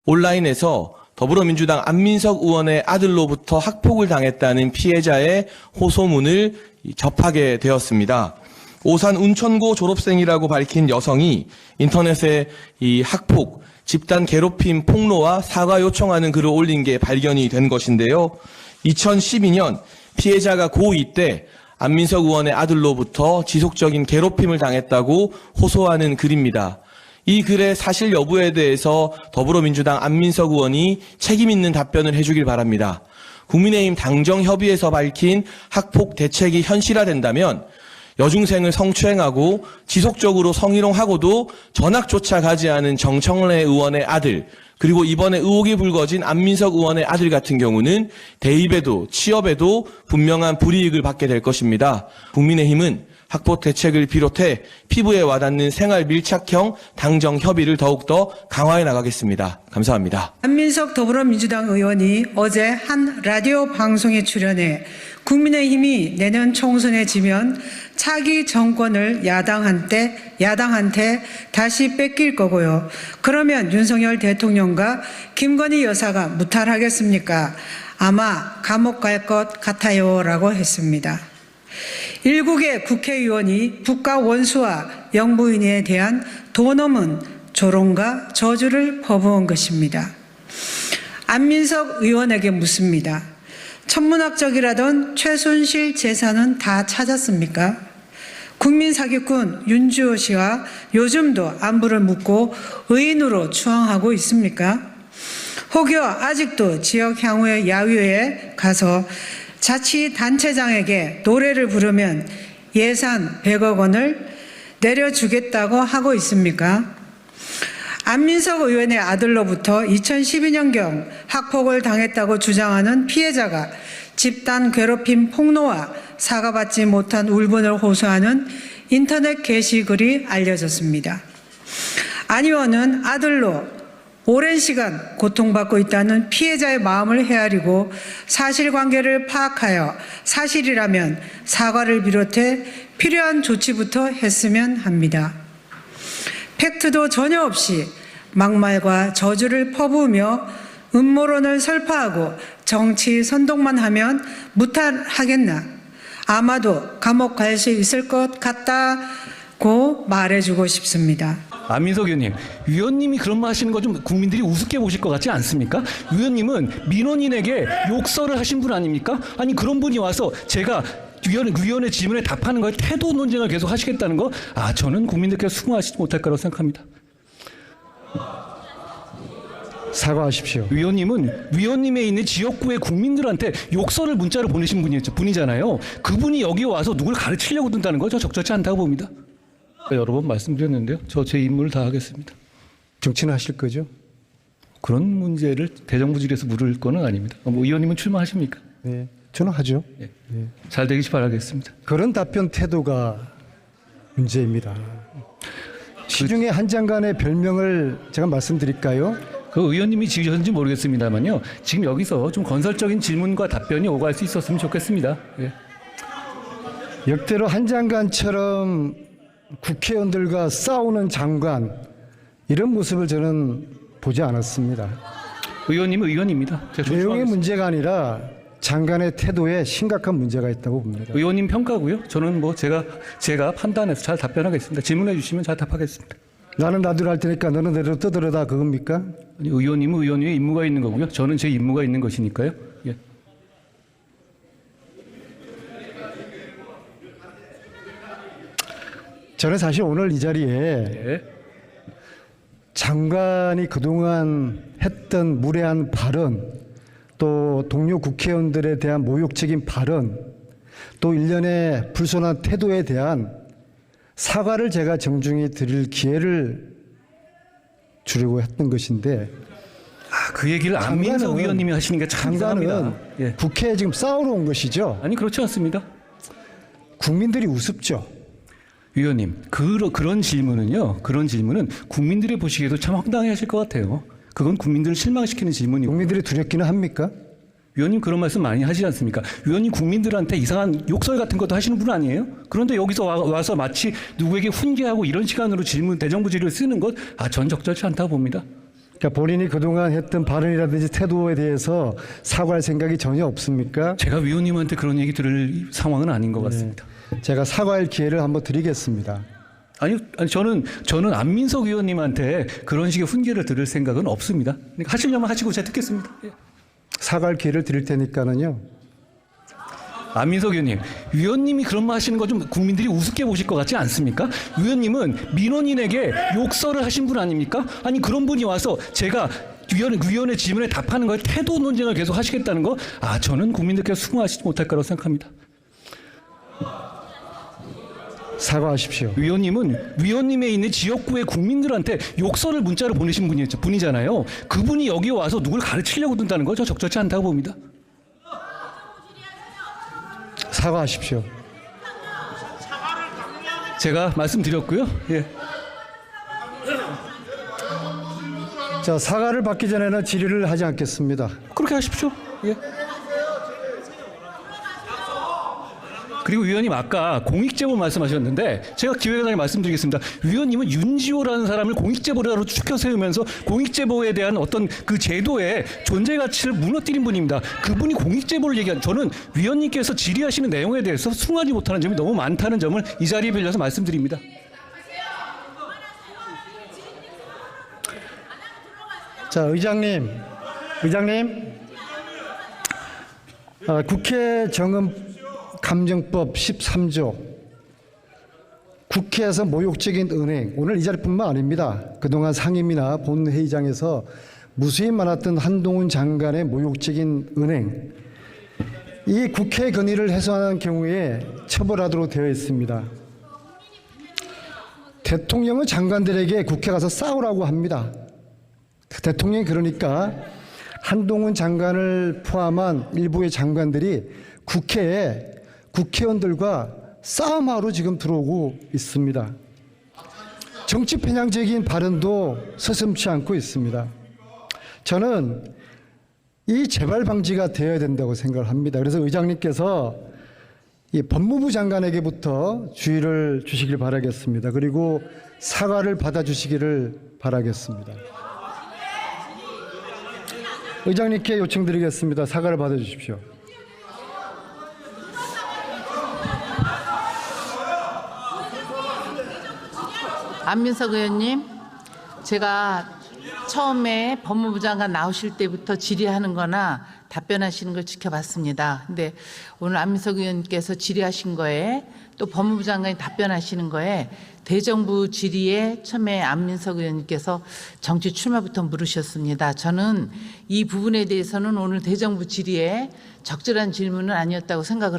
온라인에서 더불어민주당 안민석 의원의 아들로부터 학폭을 당했다는 피해자의 호소문을 접하게 되었습니다. 오산 운천고 졸업생이라고 밝힌 여성이 인터넷에 이 학폭, 집단 괴롭힘 폭로와 사과 요청하는 글을 올린 게 발견이 된 것인데요. 2012년 피해자가 고2 때 안민석 의원의 아들로부터 지속적인 괴롭힘을 당했다고 호소하는 글입니다. 이 글의 사실 여부에 대해서 더불어민주당 안민석 의원이 책임 있는 답변을 해주길 바랍니다. 국민의힘 당정협의회에서 밝힌 학폭 대책이 현실화된다면 여중생을 성추행하고 지속적으로 성희롱하고도 전학조차 가지 않은 정청래 의원의 아들, 그리고 이번에 의혹이 불거진 안민석 의원의 아들 같은 경우는 대입에도 취업에도 분명한 불이익을 받게 될 것입니다. 국민의힘은 학폭 대책을 비롯해 피부에 와닿는 생활 밀착형 당정 협의를 더욱더 강화해 나가겠습니다. 감사합니다. 안민석 더불어민주당 의원이 어제 한 라디오 방송에 출연해 국민의힘이 내년 총선에 지면 차기 정권을 야당한테 다시 뺏길 거고요. 그러면 윤석열 대통령과 김건희 여사가 무탈하겠습니까? 아마 감옥 갈 것 같아요 라고 했습니다. 일국의 국회의원이 국가 원수와 영부인에 대한 돈 없는 조롱과 저주를 퍼부은 것입니다. 안민석 의원에게 묻습니다. 천문학적이라던 최순실 재산은 다 찾았습니까? 국민 사기꾼 윤주호 씨와 요즘도 안부를 묻고 의인으로 추앙하고 있습니까? 혹여 아직도 지역 향후의 야유회에 가서 자치단체장에게 노래를 부르면 예산 100억 원을 내려주겠다고 하고 있습니까? 안민석 의원의 아들로부터 2012년경 학폭을 당했다고 주장하는 피해자가 집단 괴롭힘 폭로와 사과받지 못한 울분을 호소하는 인터넷 게시글이 알려졌습니다. 안 의원은 아들로 오랜 시간 고통받고 있다는 피해자의 마음을 헤아리고 사실관계를 파악하여 사실이라면 사과를 비롯해 필요한 조치부터 했으면 합니다. 팩트도 전혀 없이 막말과 저주를 퍼부으며 음모론을 설파하고 정치 선동만 하면 무탈하겠나? 아마도 감옥 갈 수 있을 것 같다고 말해주고 싶습니다. 안민석 의원님, 위원님이 그런 말 하시는 거 좀 국민들이 우습게 보실 것 같지 않습니까? 위원님은 민원인에게 욕설을 하신 분 아닙니까? 아니 그런 분이 와서 제가 위원의 질문에 답하는 거에 태도 논쟁을 계속 하시겠다는 거, 저는 국민들께서 수긍하시지 못할 거라고 생각합니다. 사과하십시오. 위원님은 위원님에 있는 지역구의 국민들한테 욕설을 문자로 보내신 분이잖아요. 그분이 여기 와서 누굴 가르치려고 든다는 거 저 적절치 않다고 봅니다. 여러 번 말씀드렸는데요. 저 제 임무를 다하겠습니다. 정치는 하실 거죠? 그런 문제를 대정부질에서 물을 거는 아닙니다. 의원님은 출마하십니까? 네, 저는 하죠. 네. 잘 되길 바라겠습니다. 그런 답변 태도가 문제입니다. 시중에 한 장관의 별명을 제가 말씀드릴까요? 그 의원님이 지으셨는지 모르겠습니다만요. 지금 여기서 좀 건설적인 질문과 답변이 오갈 수 있었으면 좋겠습니다. 예. 역대로 한 장관처럼 국회의원들과 싸우는 장관, 이런 모습을 저는 보지 않았습니다. 의원님은 의원입니다. 내용의 문제가 아니라 장관의 태도에 심각한 문제가 있다고 봅니다. 의원님 평가고요. 저는 제가 판단해서 잘 답변하겠습니다. 질문해 주시면 잘 답하겠습니다. 나는 나대로 할 테니까 너는 내로 떠들어다, 그겁니까? 아니, 의원님은 의원님의 임무가 있는 거고요. 저는 제 임무가 있는 것이니까요. 예. 저는 사실 오늘 이 자리에 예. 장관이 그동안 했던 무례한 발언, 또 동료 국회의원들에 대한 모욕적인 발언, 또 일련의 불손한 태도에 대한 사과를 제가 정중히 드릴 기회를 주려고 했던 것인데, 그 얘기를 안민석 의원님이 하시는 게 참 이상합니다. 예. 국회에 지금 싸우러 온 것이죠. 아니 그렇지 않습니다. 국민들이 우습죠. 위원님, 그런 질문은요. 그런 질문은 국민들이 보시기에도 참 황당해하실 것 같아요. 그건 국민들을 실망시키는 질문이고. 국민들이 두렵기는 합니까? 위원님 그런 말씀 많이 하시지 않습니까? 위원님 국민들한테 이상한 욕설 같은 것도 하시는 분 아니에요? 그런데 여기서 와서 마치 누구에게 훈계하고 이런 시간으로 대정부 질의를 쓰는 것, 전 적절치 않다고 봅니다. 그러니까 본인이 그동안 했던 발언이라든지 태도에 대해서 사과할 생각이 전혀 없습니까? 제가 위원님한테 그런 얘기 들을 상황은 아닌 것 같습니다. 제가 사과할 기회를 한번 드리겠습니다. 아니 저는 안민석 의원님한테 그런 식의 훈계를 들을 생각은 없습니다. 그러니까 하시려면 하시고 제가 듣겠습니다. 예. 사과할 기회를 드릴 테니까는요. 안민석 의원님, 위원님이 그런 말 하시는 거 좀 국민들이 우습게 보실 것 같지 않습니까? 위원님은 민원인에게 욕설을 하신 분 아닙니까? 아니 그런 분이 와서 제가 위원의 질문에 답하는 거에 태도 논쟁을 계속 하시겠다는 거, 저는 국민들께서 수긍하시지 못할 거라고 생각합니다. 사과하십시오. 위원님은 위원님에 있는 지역구의 국민들한테 욕설을 문자로 보내신 분이잖아요. 그분이 여기 와서 누굴 가르치려고 든다는 거 저 적절치 않다고 봅니다. 사과하십시오. 제가 말씀드렸고요. 예. 자, 사과를 받기 전에는 질의를 하지 않겠습니다. 그렇게 하십시오. 예. 그리고 위원님 아까 공익제보 말씀하셨는데 제가 기획단에 말씀드리겠습니다. 위원님은 윤지호라는 사람을 공익제보자로 추켜 세우면서 공익제보에 대한 어떤 그 제도의 존재 가치를 무너뜨린 분입니다. 그분이 공익제보를 얘기한, 저는 위원님께서 질의하시는 내용에 대해서 수긍하지 못하는 점이 너무 많다는 점을 이 자리에 빌려서 말씀드립니다. 자, 의장님, 국회 정음 감정법 13조 국회에서 모욕적인 은행, 오늘 이 자리뿐만 아닙니다. 그동안 상임이나 본회의장에서 무수히 많았던 한동훈 장관의 모욕적인 은행, 이 국회 건의를 해소하는 경우에 처벌하도록 되어 있습니다. 대통령은 장관들에게 국회 가서 싸우라고 합니다. 대통령이 그러니까 한동훈 장관을 포함한 일부의 장관들이 국회에 국회의원들과 싸움하러 지금 들어오고 있습니다. 정치 편향적인 발언도 서슴지 않고 있습니다. 저는 이 재발 방지가 되어야 된다고 생각을 합니다. 그래서 의장님께서 이 법무부 장관에게부터 주의를 주시길 바라겠습니다. 그리고 사과를 받아주시기를 바라겠습니다. 의장님께 요청드리겠습니다. 사과를 받아주십시오. 안민석 의원님, 제가 처음에 법무부 장관 나오실 때부터 질의하는 거나 답변하시는 걸 지켜봤습니다. 근데 오늘 안민석 의원님께서 질의하신 거에 또 법무부 장관이 답변하시는 거에 대정부 질의에 처음에 안민석 의원님께서 정치 출마부터 물으셨습니다. 저는 이 부분에 대해서는 오늘 대정부 질의에 적절한 질문은 아니었다고 생각을